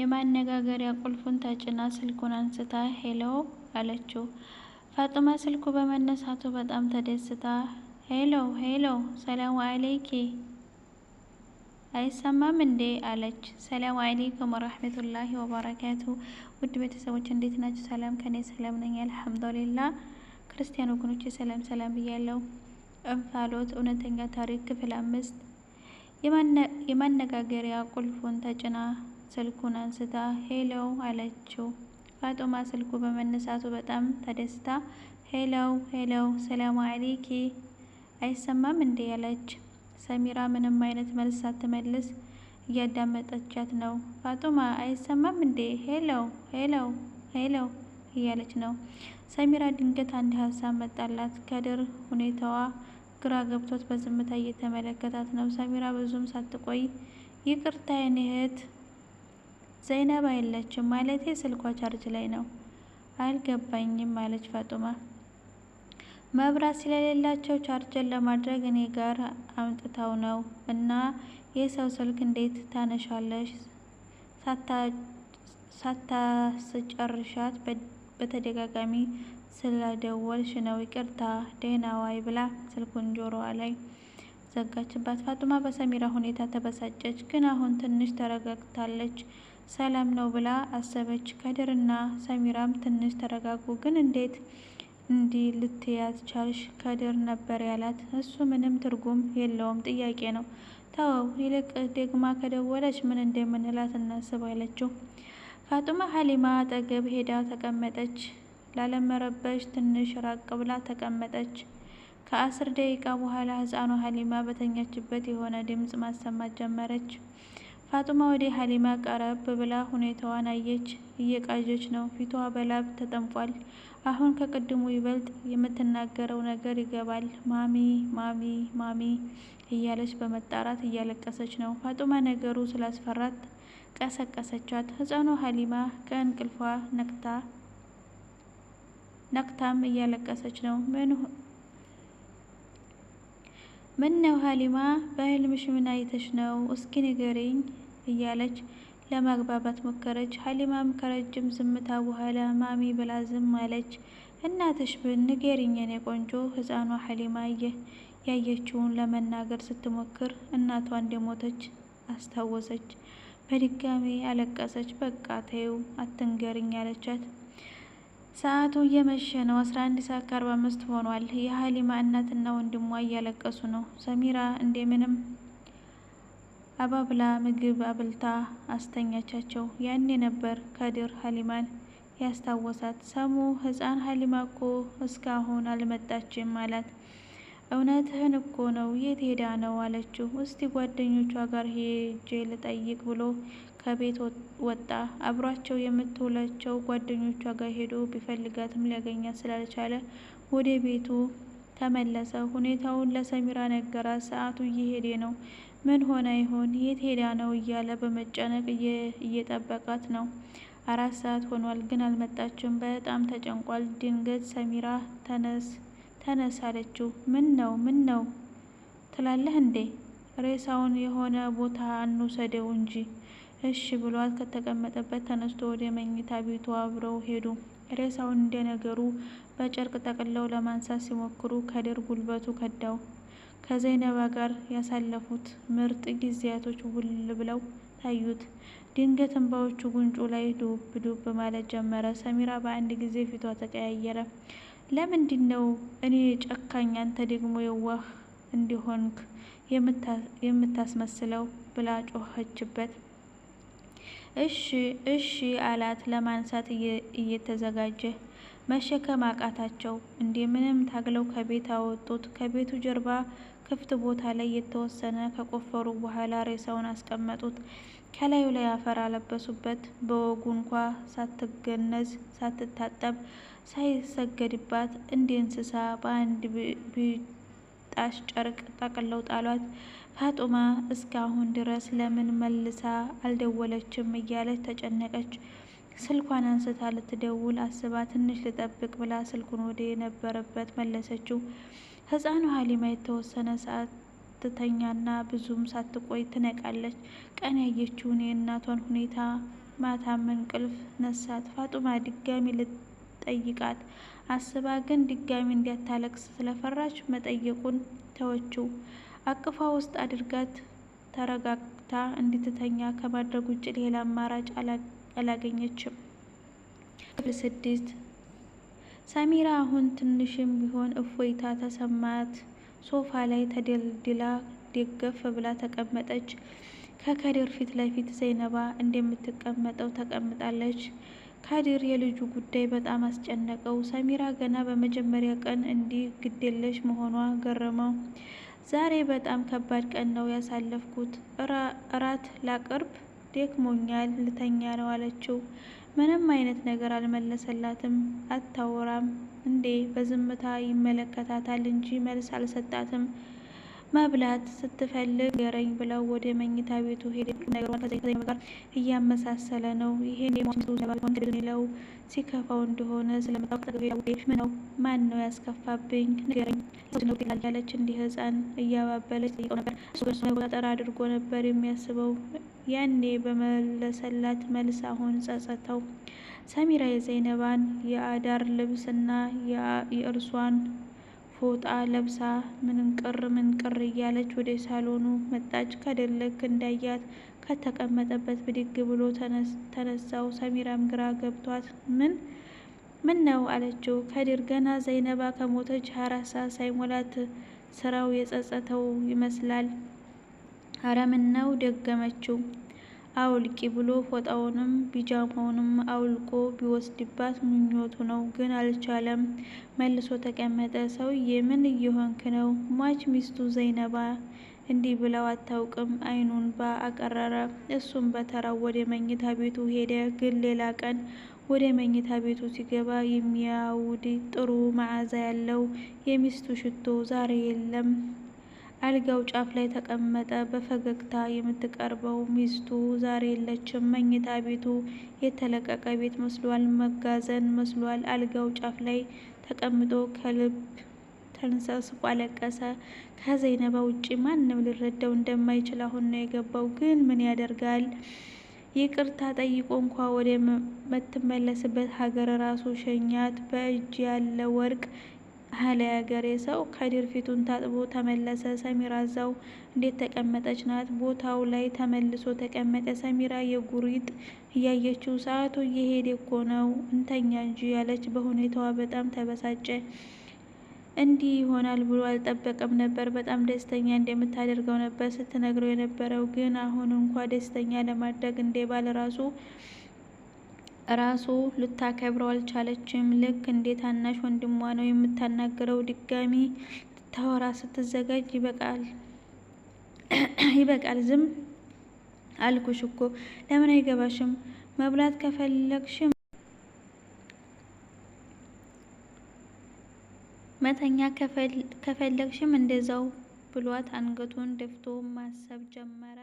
የማነጋገሪያ ቁልፉን ተጭና ስልኩን አንስታ ሄሎ አለችው። ፋጡማ ስልኩ በመነሳቱ በጣም ተደስታ ሄሎ ሄሎ ሰላም አለይኪ አይሰማም እንዴ አለች። ሰላም አለይኩም ወራህመቱላሂ ወበረካቱ። ውድ ቤተሰቦች እንዴት ናችሁ? ሰላም ከኔ ሰላም ነኝ አልሐምዱሊላህ። ክርስቲያን ወገኖቼ ሰላም ሰላም ብያለሁ። እንፋሎት እውነተኛ ታሪክ ክፍል 5። የማነጋገሪያ ቁልፉን ተጭና ስልኩን አንስታ ሄሎ አለችው። ፋጡማ ስልኩ በመነሳቱ በጣም ተደስታ ሄሎ ሄሎ ሰላም አለይኪ አይሰማም እንዴ አለች። ሰሚራ ምንም አይነት መልስ ሳትመልስ እያዳመጠቻት ነው። ፋጡማ አይሰማም እንዴ ሄሎ ሄሎ ሄሎ እያለች ነው። ሰሚራ ድንገት አንድ ሀሳብ መጣላት። ከድር ሁኔታዋ ግራ ገብቶት በዝምታ እየተመለከታት ነው። ሰሚራ ብዙም ሳትቆይ ይቅርታ የኔ እህት ዘይነባ የለችም ማለቴ ስልኳ ቻርጅ ላይ ነው። አልገባኝም አለች ፋጡማ። መብራት ስለሌላቸው ቻርጀር ለማድረግ እኔ ጋር አምጥተው ነው። እና የሰው ስልክ እንዴት ታነሻለሽ? ሳታስጨርሻት በተደጋጋሚ ስለደወልሽ ነው። ይቅርታ ደህና ዋይ ብላ ስልኩን ጆሮዋ ላይ ዘጋችባት። ፋጡማ በሰሚራ ሁኔታ ተበሳጨች፣ ግን አሁን ትንሽ ተረጋግታለች። ሰላም ነው ብላ አሰበች። ከድርና ሰሚራም ትንሽ ተረጋጉ። ግን እንዴት እንዲህ ልትያዝ ቻልሽ? ከድር ነበር ያላት። እሱ ምንም ትርጉም የለውም ጥያቄ ነው። ተወው፣ ይልቅ ደግማ ከደወለች ምን እንደምንላት እናስብ አለችው። ፋጡማ ሀሊማ አጠገብ ሄዳ ተቀመጠች። ላለመረበሽ ትንሽ ራቅ ብላ ተቀመጠች። ከ10 ደቂቃ በኋላ ህፃኗ ሀሊማ በተኛችበት የሆነ ድምፅ ማሰማት ጀመረች። ፋጡማ ወደ ሀሊማ ቀረብ ብላ ሁኔታዋን አየች። እየቃዠች ነው። ፊቷ በላብ ተጠምቋል። አሁን ከቅድሙ ይበልጥ የምትናገረው ነገር ይገባል። ማሚ ማሚ ማሚ እያለች በመጣራት እያለቀሰች ነው። ፋጡማ ነገሩ ስላስፈራት ቀሰቀሰቻት። ህፃኗ ሀሊማ ከእንቅልፏ ነቅታም እያለቀሰች ነው። ምን ነው ሀሊማ፣ በህልምሽ ምን አይተሽ ነው? እስኪ ንገሪኝ እያለች ለማግባባት ሞከረች። ሀሊማም ከረጅም ዝምታ በኋላ ማሚ ብላ ዝም አለች። እናትሽ ብን ንገሪኝ የኔ ቆንጆ። ህፃኗ ሀሊማ ያየችውን ለመናገር ስትሞክር እናቷ እንደሞተች አስታወሰች። በድጋሚ አለቀሰች። በቃ ተይው አትንገሪኝ አለቻት። ሰዓቱ እየመሸ ነው። 11 ሰዓት ከ45 ሆኗል። የሀሊማ እናትና ወንድሟ እያለቀሱ ነው። ሰሚራ እንደምንም አባብላ ምግብ አብልታ አስተኛቻቸው። ያኔ ነበር ከድር ሀሊማን ያስታወሳት። ሰሙ ህፃን ሀሊማ እኮ እስካሁን አልመጣችም አላት። እውነትህን እኮ ነው፣ የት ሄዳ ነው አለችው። እስቲ ጓደኞቿ ጋር ሄጄ ልጠይቅ ብሎ ከቤት ወጣ። አብሯቸው የምትውላቸው ጓደኞቿ ጋር ሄዶ ቢፈልጋትም ሊያገኛት ስላልቻለ ወደ ቤቱ ተመለሰ። ሁኔታውን ለሰሚራ ነገራት። ሰዓቱ እየሄደ ነው። ምን ሆና ይሆን? የት ሄዳ ነው እያለ በመጨነቅ እየጠበቃት ነው። 4 ሰዓት ሆኗል፣ ግን አልመጣችም። በጣም ተጨንቋል። ድንገት ሰሚራ ተነስ አለችው። ምን ነው ትላለህ እንዴ? ሬሳውን የሆነ ቦታ እንውሰደው እንጂ። እሺ ብሏት ከተቀመጠበት ተነስቶ ወደ መኝታ ቤቱ አብረው ሄዱ። ሬሳውን እንደነገሩ በጨርቅ ጠቅልለው ለማንሳት ሲሞክሩ ከድር ጉልበቱ ከዳው። ከዘይነባ ጋር ያሳለፉት ምርጥ ጊዜያቶች ውል ብለው ታዩት። ድንገት እንባዎቹ ጉንጩ ላይ ዱብ ዱብ ማለት ጀመረ። ሰሚራ በአንድ ጊዜ ፊቷ ተቀያየረ። ለምንድን ነው እኔ ጨካኝ አንተ ደግሞ የዋህ እንዲሆንክ የምታስመስለው? ብላ ጮኸችበት። እሺ አላት ለማንሳት እየተዘጋጀ። መሸከም አቃታቸው። እንደምንም ታግለው ከቤት አወጡት። ከቤቱ ጀርባ ክፍት ቦታ ላይ የተወሰነ ከቆፈሩ በኋላ ሬሳውን አስቀመጡት። ከላዩ ላይ አፈር አለበሱበት። በወጉ እንኳ ሳትገነዝ ሳትታጠብ ሳይሰገድባት እንደ እንስሳ በአንድ ቢጣሽ ጨርቅ ጠቅልለው ጣሏት። ፋጡማ እስካሁን ድረስ ለምን መልሳ አልደወለችም እያለች ተጨነቀች። ስልኳን አንስታ ልትደውል አስባ ትንሽ ልጠብቅ ብላ ስልኩን ወደ ነበረበት መለሰችው። ህፃኗ ሀሊማ የተወሰነ ሰዓት ትተኛና ብዙም ሳትቆይ ትነቃለች። ቀን ያየችውን የእናቷን ሁኔታ ማታም እንቅልፍ ነሳት። ፋጡማ ድጋሚ ልትጠይቃት አስባ ግን ድጋሚ እንዲያታለቅስ ስለፈራች መጠየቁን ተወችው። አቅፋ ውስጥ አድርጋት ተረጋግታ እንድትተኛ ከማድረግ ውጭ ሌላ አማራጭ አላገኘችም። ክፍል 6 ሰሚራ አሁን ትንሽም ቢሆን እፎይታ ተሰማት። ሶፋ ላይ ተደልድላ ደገፍ ብላ ተቀመጠች። ከከድር ፊት ለፊት ዘይነባ እንደምትቀመጠው ተቀምጣለች። ከድር የልጁ ጉዳይ በጣም አስጨነቀው። ሰሚራ ገና በመጀመሪያ ቀን እንዲህ ግዴለሽ መሆኗ ገረመው። ዛሬ በጣም ከባድ ቀን ነው ያሳለፍኩት። እራት ላቅርብ? ደክሞኛል፣ ልተኛ ነው አለችው። ምንም አይነት ነገር አልመለሰላትም። አታወራም እንዴ? በዝምታ ይመለከታታል እንጂ መልስ አልሰጣትም። መብላት ስትፈልግ ገረኝ ብለው ወደ መኝታ ቤቱ ሄደ። ነገሯን ከዘይነባ ጋር እያመሳሰለ ነው። ይሄን ሌላው ሲከፋው እንደሆነ ስለምታውቅ ምን ነው? ማን ነው ያስከፋብኝ? ንገረኝ ያለች እንዲህ ህፃን እያባበለች ጠይቀው ነበር። እሱ መቆጣጠር አድርጎ ነበር የሚያስበው። ያኔ በመለሰላት መልስ አሁን ጸጸተው። ሰሚራ የዘይነባን የአዳር ልብስ እና የእርሷን ፎጣ ለብሳ ምንቅር እያለች ወደ ሳሎኑ መጣች። ከድር ልክ እንዳያት ከተቀመጠበት ብድግ ብሎ ተነሳው። ሰሚራም ግራ ገብቷት ምን ነው አለችው። ከድር ገና ዘይነባ ከሞተች 24 ሰዓት ሳይሞላት ስራው የጸጸተው ይመስላል። አረ ምን ነው ደገመችው። አውልቂ ብሎ ፎጣውንም ቢጃማውንም አውልቆ ቢወስድባት ምኞቱ ነው፣ ግን አልቻለም። መልሶ ተቀመጠ። ሰውዬ ምን እየሆንክ ነው? ሟች ሚስቱ ዘይነባ እንዲህ ብለው አታውቅም። አይኑን አቀረረ። እሱም በተራው ወደ መኝታ ቤቱ ሄደ። ግን ሌላ ቀን ወደ መኝታ ቤቱ ሲገባ የሚያውድ ጥሩ መዓዛ ያለው የሚስቱ ሽቶ ዛሬ የለም። አልጋው ጫፍ ላይ ተቀመጠ። በፈገግታ የምትቀርበው ሚስቱ ዛሬ የለችም። መኝታ ቤቱ የተለቀቀ ቤት መስሏል። መጋዘን መስሏል። አልጋው ጫፍ ላይ ተቀምጦ ከልብ ተንሰቅስቆ አለቀሰ። ከዘይነባ ውጭ ማንም ሊረዳው እንደማይችል አሁን ነው የገባው። ግን ምን ያደርጋል? ይቅርታ ጠይቆ እንኳ ወደ ምትመለስበት ሀገር ራሱ ሸኛት። በእጅ ያለ ወርቅ አለ ያገሬ ሰው። ከድር ፊቱን ታጥቦ ተመለሰ። ሰሚራ እዛው እንዴት ተቀመጠች ናት። ቦታው ላይ ተመልሶ ተቀመጠ። ሰሚራ የጉሪጥ እያየችው ሰዓቱ እየሄደ እኮ ነው፣ እንተኛ እንጂ ያለች በሁኔታዋ በጣም ተበሳጨ። እንዲህ ይሆናል ብሎ አልጠበቀም ነበር። በጣም ደስተኛ እንደምታደርገው ነበር ስትነግረው የነበረው። ግን አሁን እንኳ ደስተኛ ለማድረግ እንደ ባል ራሱ ልታከብረው አልቻለችም። ልክ እንደ ታናሽ ወንድሟ ነው የምታናግረው። ድጋሚ ልታወራ ስትዘጋጅ ይበቃል፣ ዝም አልኩሽ እኮ ለምን አይገባሽም? መብላት ከፈለግሽም መተኛ ከፈለግሽም እንደዛው ብሏት አንገቱን ደፍቶ ማሰብ ጀመረ።